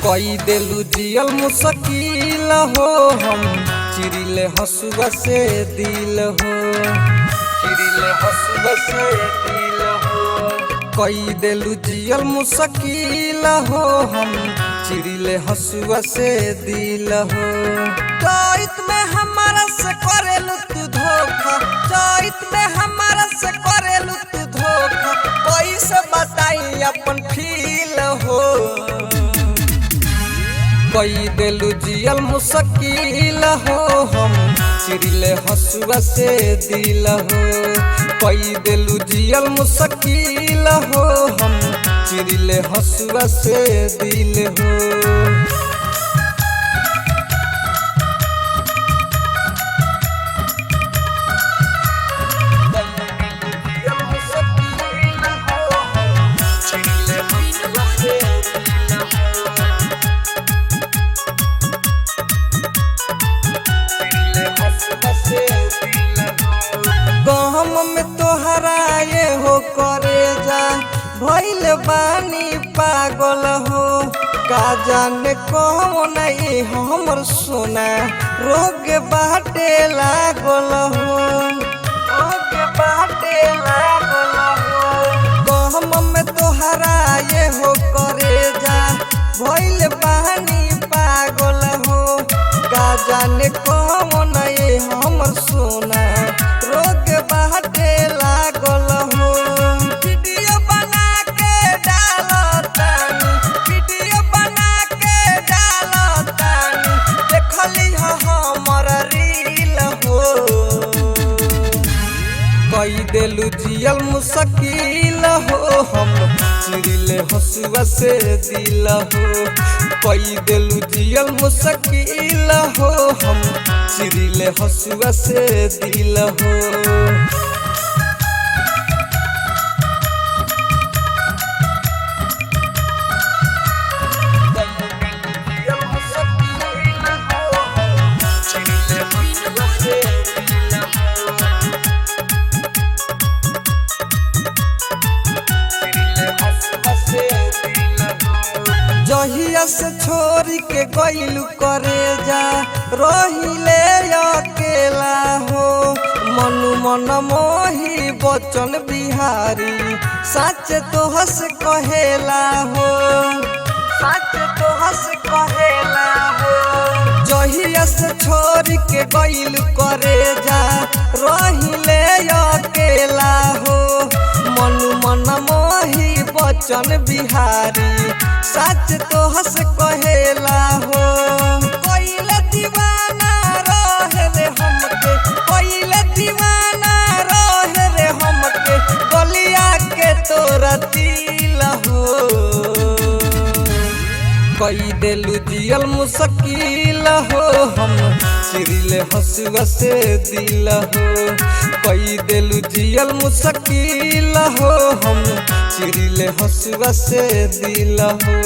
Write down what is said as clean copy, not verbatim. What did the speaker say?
कई देलू जियल मुश्किल हो हम चिरिले हसुआ से दिल हो चिरिले हसुआ से दिल हो कई देलू जियल मुश्किल हो हम चिरिले हसुआ से दिल हो चैत में हमारा से करेलू तू धोखा चैत में हमारा से करेलू तू धोखा कैसे बताई अपन फील हो कई देलू जियल मुश्किल हो हम चिरिले हसुआ से दिल हो कई देलू जियल मुश्किल हो हम चिरिले हसुआ से दिल हो गहम में तोहरा ये हो करे जा भइल बानी पागल हो का जाने कौन ये हमर सोना रोग बाटे लागल हो रोग बाटे लागल हो गहम में तोहरा ये हो करे जा भइल बानी पागल हो का जाने कौन ये हमर सोना रोग बाटे लागल हो वीडियो बना के डालतानी वीडियो बना के डालतानी देखली हमर रील हो कई देलू जियल मुश्किल हो हम चिरिले हसुआ से दिल हो कई देलू जियल मुश्किल हो हम चिरिले हसुआ से दिल हो जहिया से छोड़ के गइलू करे जा रहिले अकेला हो मनु मन मोही बचन बिहारी सच तो हंस कहेला हो सच तो हंस कहेला हो जहिया से छोड़ के गइलू करे जा रहिले अकेला हो मनु मन मोही बचन बिहारी सच तो हंस कहेला हो कोइले दीवाना रहे रे हमके कोइले दीवाना रहे रे हमके गलिया के तोरा दिल हो कई देलू जियल मुश्किल हो हम चिरिले हसुआ से दिल हो कई देलू जियल मुश्किल हो हम चिरिले हसुआ से दिल हो।